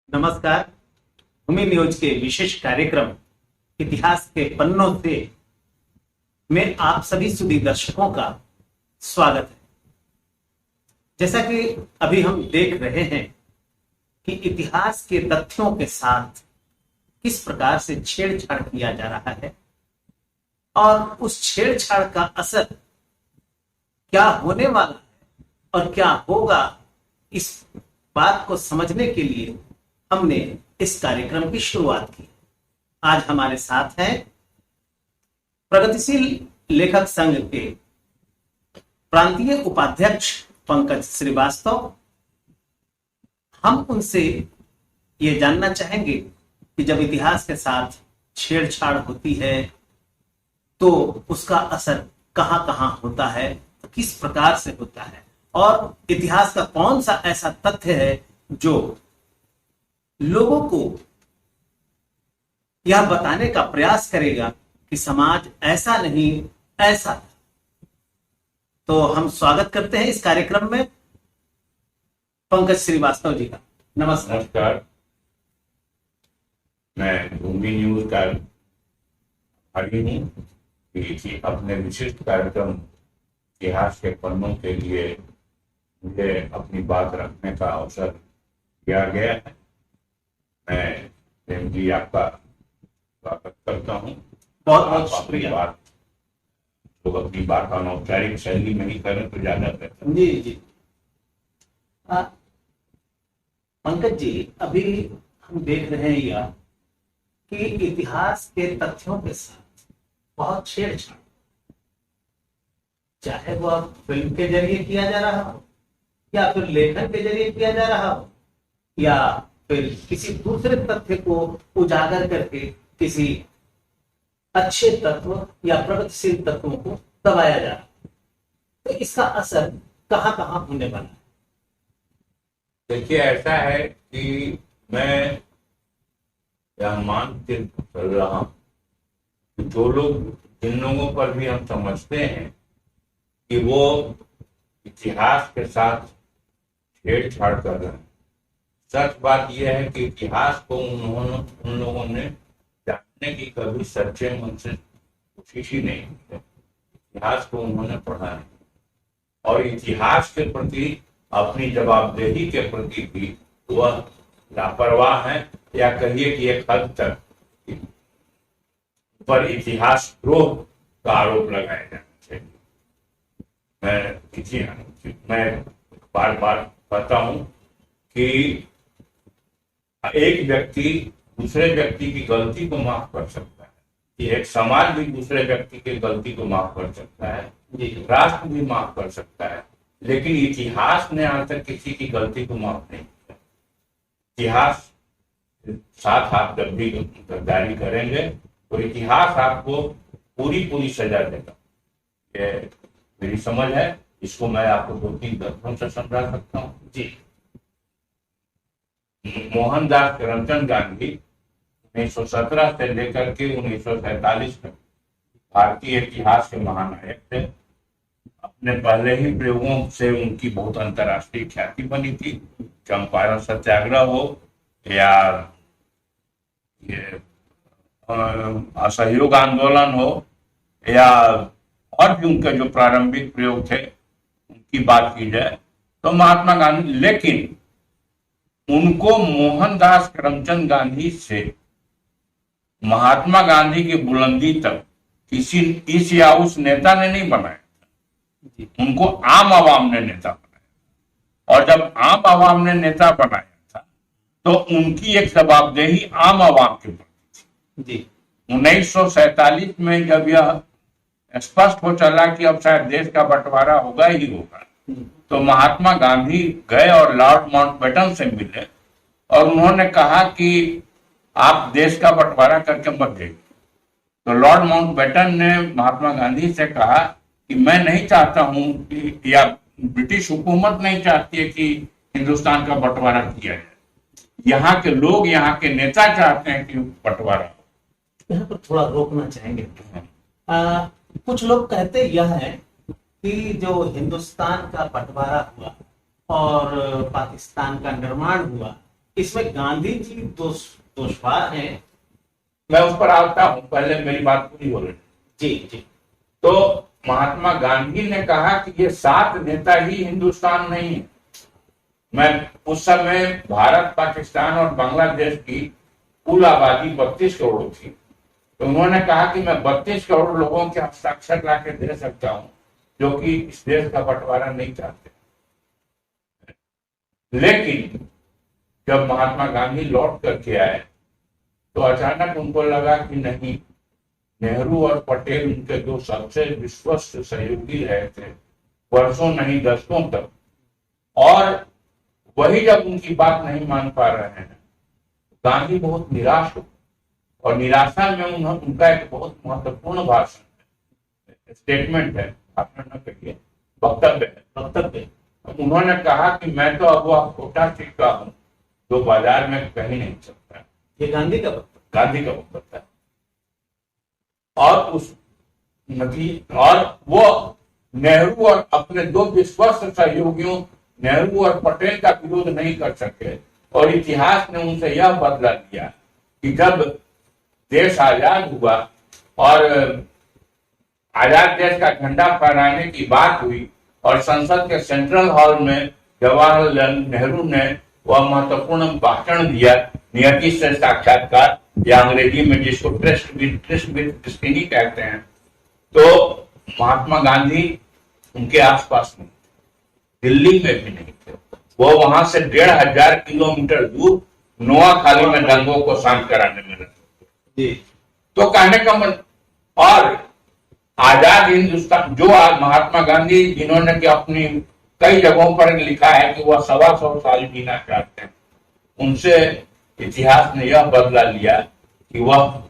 नमस्कार। भूमि न्यूज के विशेष कार्यक्रम इतिहास के पन्नों से में आप सभी सुधी दर्शकों का स्वागत है। जैसा कि अभी हम देख रहे हैं कि इतिहास के तथ्यों के साथ किस प्रकार से छेड़छाड़ किया जा रहा है और उस छेड़छाड़ का असर क्या होने वाला है और क्या होगा, इस बात को समझने के लिए हमने इस कार्यक्रम की शुरुआत की। आज हमारे साथ हैं प्रगतिशील लेखक संघ के प्रांतीय उपाध्यक्ष पंकज श्रीवास्तव। हम उनसे ये जानना चाहेंगे कि जब इतिहास के साथ छेड़छाड़ होती है तो उसका असर कहां कहां होता है, तो किस प्रकार से होता है और इतिहास का कौन सा ऐसा तथ्य है जो लोगों को यह बताने का प्रयास करेगा कि समाज ऐसा नहीं ऐसा था। तो हम स्वागत करते हैं इस कार्यक्रम में पंकज श्रीवास्तव जी का। नमस्कार। नमस्कार। मैं भूमि न्यूज का आभारी हूँ कि अपने विशिष्ट कार्यक्रम इतिहास के पन्नों के लिए मुझे अपनी बात रखने का अवसर दिया गया है। मैं प्रेम जी आपका स्वागत करता हूँ। बहुत बहुत शुक्रिया। लोग अपनी बात अनौपचारिक शैली में ही करें तो ज्यादा बेहतर। जी जी। पंकज जी, अभी हम देख रहे हैं यह कि इतिहास के तथ्यों के साथ बहुत छेड़छाड़, चाहे वह फिल्म के जरिए किया जा रहा हो या फिर लेखन के जरिए किया जा रहा हो या फिर किसी दूसरे तथ्य को उजागर करके किसी अच्छे तत्व या प्रगतिशील तत्वों को दबाया जा रहा है, तो इसका असर कहां कहां होने वाला है? देखिए, ऐसा है कि मैं यह मान के चल रहा हूं कि जो लोग, जिन लोगों पर भी हम समझते हैं कि वो इतिहास के साथ छेड़छाड़ कर रहे हैं, सच बात यह है कि इतिहास को उन लोगों ने जानने की कभी सच्चे मन से कोशिश ही नहीं की है। इतिहास को उन्होंने पढ़ा है और इतिहास के प्रति, अपनी जवाबदेही के प्रति भी वह लापरवाह है, या कहिए कि एक हद तक पर इतिहास द्रोह का आरोप लगाया जाना चाहिए। मैं बार बार कहता हूं कि एक व्यक्ति दूसरे व्यक्ति की गलती को माफ कर सकता है, एक समाज भी दूसरे व्यक्ति की गलती को माफ कर सकता है, राष्ट्र भी माफ कर सकता है, लेकिन इतिहास ने आज तक किसी की गलती को माफ नहीं किया। इतिहास साथ आप जब भी गद्दारी करेंगे तो इतिहास आपको पूरी सजा देगा। ये मेरी समझ है, इसको मैं आपको 2-3 तथ्यों से समझा सकता हूँ जी। मोहनदास करमचंद गांधी 1917 से लेकर के 1947 तक भारतीय इतिहास के महानायक थे। अपने पहले ही प्रयोगों से उनकी बहुत अंतर्राष्ट्रीय ख्याति बनी थी। चंपारण सत्याग्रह हो या ये असहयोग आंदोलन हो या और भी उनके जो प्रारंभिक प्रयोग थे उनकी बात की जाए तो महात्मा गांधी, लेकिन उनको मोहनदास करमचंद गांधी से महात्मा गांधी की बुलंदी तक किसी इस या उस नेता ने नहीं बनाया, उनको आम आवाम ने नेता बनाया। और जब आम आवाम ने नेता बनाया था तो उनकी एक जवाबदेही आम आवाम के प्रति थी। 1947 में जब यह स्पष्ट हो चला कि अब शायद देश का बंटवारा होगा ही होगा, तो महात्मा गांधी गए और लॉर्ड माउंटबेटन से मिले और उन्होंने कहा कि आप देश का बंटवारा करके मत देंगे। तो लॉर्ड माउंटबेटन ने महात्मा गांधी से कहा कि मैं नहीं चाहता हूं कि, या ब्रिटिश हुकूमत नहीं चाहती है कि हिंदुस्तान का बंटवारा किया जाए, यहाँ के लोग, यहाँ के नेता चाहते हैं कि बंटवारा हो। यहाँ पर थोड़ा रोकना चाहेंगे। कुछ लोग कहते यह है कि जो हिंदुस्तान का बंटवारा हुआ और पाकिस्तान का निर्माण हुआ, इसमें गांधी जी दोषवार हैं। मैं उस पर आता हूं, पहले मेरी बात पूरी हो रही। जी जी। तो महात्मा गांधी ने कहा कि ये 7 नेता ही हिंदुस्तान नहीं है। मैं उस समय भारत, पाकिस्तान और बांग्लादेश की कुल आबादी 32 करोड़ थी। तो उन्होंने कहा कि मैं 32 करोड़ लोगों के हस्ताक्षर ला के दे सकता हूं जो कि इस देश का बंटवारा नहीं चाहते। लेकिन जब महात्मा गांधी लौट करके आए तो अचानक उनको लगा कि नहीं, नेहरू और पटेल उनके दो सबसे विश्वस्त सहयोगी रहे थे वर्षों नहीं दशकों तक, और वही जब उनकी बात नहीं मान पा रहे हैं, गांधी बहुत निराश हो, और निराशा में उनका एक बहुत महत्वपूर्ण भाषण, स्टेटमेंट है, भाषण न कहिए, वक्तव्य है। उन्होंने कहा कि मैं तो अब वह छोटा सिक्का हूं जो बाजार में कहीं नहीं चलता। ये गांधी का वक्तव्य है। और वो नेहरू और अपने दो विश्वस्त सहयोगियों नेहरू और पटेल का विरोध नहीं कर सके, और इतिहास ने उनसे यह बदला लिया कि जब देश आजाद हुआ और आजाद देश का झंडा फहराने की बात हुई और संसद के सेंट्रल हॉल में जवाहरलाल नेहरू ने वह महत्वपूर्ण भाषण दिया, नियति से साक्षात्कार, या अंग्रेजी में जिसको ट्रस्ट विद डेस्टिनी कहते हैं, तो महात्मा गांधी उनके आसपास नहीं, दिल्ली में भी नहीं थे। वो वहां से 1500 किलोमीटर दूर नोआखाली में दंगों को शांत कराने में लगे। तो कहने का मन, और आजाद हिंदुस्तान जो आज महात्मा गांधी जिन्होंने कि अपनी कई जगहों पर लिखा है कि वह 125 साल जीना चाहते हैं, उनसे इतिहास ने यह बदला लिया कि वह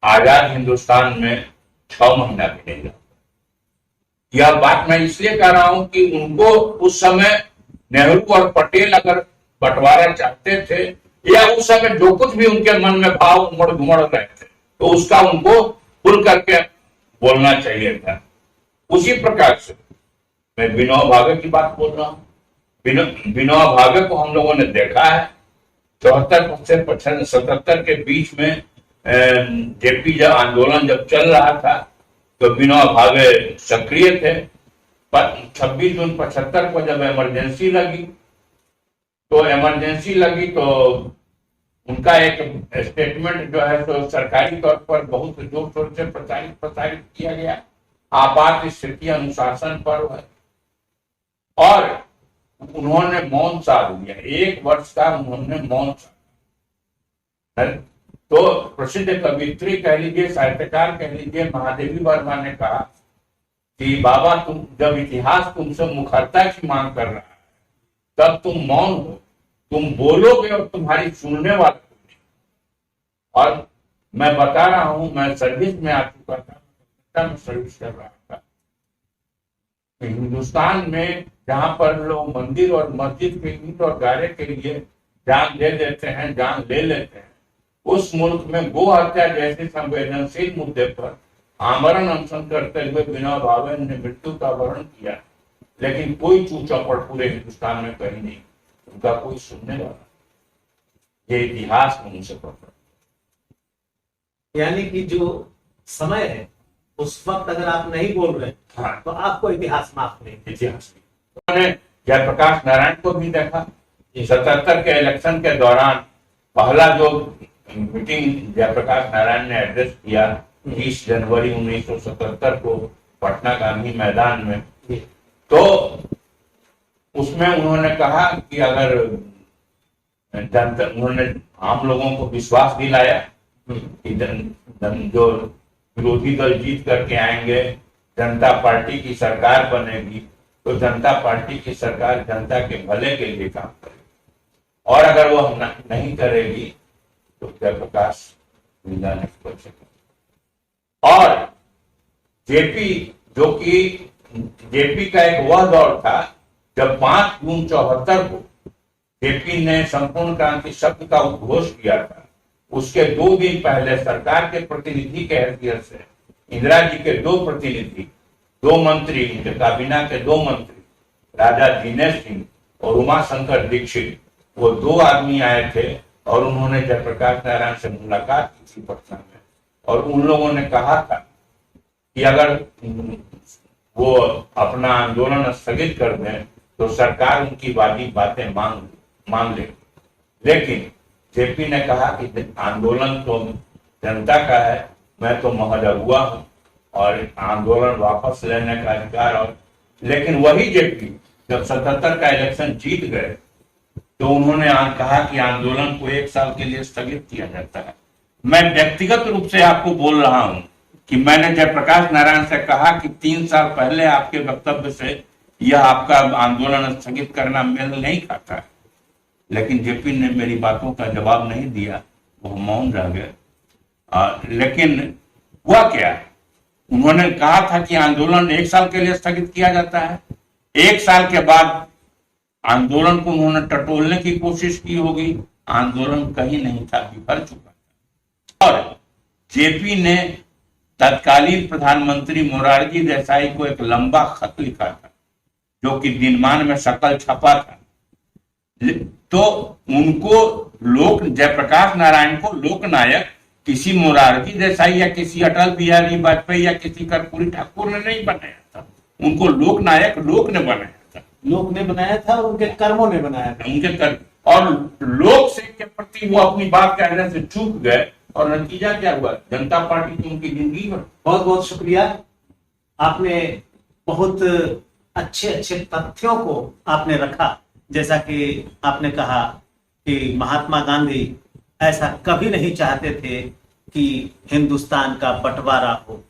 आजाद हिंदुस्तान में 6 महीना भी नहीं रहा। यह बात मैं इसलिए कह रहा हूं कि उनको उस समय नेहरू और पटेल अगर बंटवारा चाहते थे, या उस समय जो कुछ भी उनके मन में भाव उमड़ घुमड़ रहे थे, तो उसका उनको खुल करके बोलना चाहिए था। उसी प्रकार से मैं विनोबा भावे की बात बोल रहा हूं। विनोबा भावे को हम लोगों ने देखा है 74 से 77 के बीच में जेपी जब आंदोलन जब चल रहा था तो विनोबा भावे सक्रिय थे। 26 जून 75 को जब इमरजेंसी लगी तो उनका एक स्टेटमेंट जो है तो सरकारी तौर पर बहुत जोर शोर से प्रसारित किया गया, आपात स्थिति अनुशासन पर्व है, और उन्होंने मौन साध लिया, 1 वर्ष का उन्होंने मौन साधा। तो प्रसिद्ध कवित्री कह लीजिए, साहित्यकार कह लीजिए, महादेवी वर्मा ने कहा कि बाबा, तुम जब इतिहास तुमसे मुखरता की मांग कर रहा है तब तुम मौन हो, तुम बोलोगे और तुम्हारी सुनने वाले। और मैं बता रहा हूं, मैं सर्विस में आ चुका था, मैं सर्विस कर रहा था। हिंदुस्तान में जहां पर लोग मंदिर और मस्जिद के ईंट और गारे के लिए जान दे देते हैं, जान ले लेते हैं, उस मुल्क में गो हत्या जैसे संवेदनशील मुद्दे पर आमरण अनशन करते हुए विनोबा भावे ने मृत्यु का वर्ण किया, लेकिन कोई चू चौपड़ पूरे हिंदुस्तान में कहीं नहीं, उनका कोई सुनने वाला। ये इतिहास में उनसे पढ़ा। यानी कि जो समय है उस वक्त अगर आप नहीं बोल रहे, हाँ, तो आपको इतिहास माफ नहीं। इतिहास उन्होंने जयप्रकाश नारायण को भी देखा। 77 के इलेक्शन के दौरान पहला जो मीटिंग जयप्रकाश नारायण ने एड्रेस किया 20 जनवरी 1977 को पटना गांधी मैदान में, तो उसमें उन्होंने कहा कि अगर उन्होंने आम लोगों को विश्वास दिलाया कि जो विरोधी दल जीत करके आएंगे, जनता पार्टी की सरकार बनेगी, तो जनता पार्टी की सरकार जनता के भले के लिए काम करेगी, और अगर वह नहीं करेगी तो जयप्रकाश जिंदा नहीं कर सके। और जेपी का एक वह दौर था जब 5 जून 74 को जेपी ने संपूर्ण क्रांति शब्द का उद्घोष किया था। उसके 2 दिन पहले सरकार के प्रतिनिधि के हैसियत से इंदिरा जी के 2 प्रतिनिधि, 2 मंत्री, उनके काबीना के 2 मंत्री, राजा दिनेश सिंह और उमाशंकर दीक्षित, वो 2 आदमी आए थे और उन्होंने जयप्रकाश नारायण से मुलाकात की थी पटना में, और उन लोगों ने कहा था कि अगर वो अपना आंदोलन स्थगित कर दें तो सरकार उनकी वादी बातें मान ले। लेकिन जेपी ने कहा कि आंदोलन तो जनता का है, मैं तो महदहुआ हूं और आंदोलन वापस लेने का अधिकार। और लेकिन वही जेपी जब 77 का इलेक्शन जीत गए तो उन्होंने कहा कि आंदोलन को 1 साल के लिए स्थगित किया जाता है। मैं व्यक्तिगत रूप से आपको बोल रहा हूं कि मैंने जयप्रकाश नारायण से कहा कि 3 साल पहले आपके वक्तव्य से यह आपका आंदोलन स्थगित करना मेल नहीं खाता है, लेकिन जेपी ने मेरी बातों का जवाब नहीं दिया, वो मौन रह गए। लेकिन हुआ क्या, उन्होंने कहा था कि आंदोलन 1 साल के लिए स्थगित किया जाता है। 1 साल के बाद आंदोलन को उन्होंने टटोलने की कोशिश की होगी, आंदोलन कहीं नहीं था, बिफर चुका था। और जेपी ने तत्कालीन प्रधानमंत्री मोरारजी देसाई को एक लंबा खत लिखा था जो कि दिनमान में सकल छपा था। तो उनको जयप्रकाश नारायण को लोकनायक किसी मोरारजी देसाई या किसी अटल बिहारी वाजपेयी या किसी कर्पूरी ठाकुर ने नहीं बनाया था, उनको लोकनायक लोक ने बनाया था। लोक ने बनाया था और उनके कर्मों ने बनाया था। उनके कर्म और लोक से के प्रति वो अपनी बात कहने से चूक गए, और नतीजा क्या हुआ, जनता पार्टी की उनकी जिंदगी में। बहुत बहुत शुक्रिया, आपने बहुत अच्छे अच्छे तथ्यों को आपने रखा। जैसा कि आपने कहा कि महात्मा गांधी ऐसा कभी नहीं चाहते थे कि हिंदुस्तान का बंटवारा हो,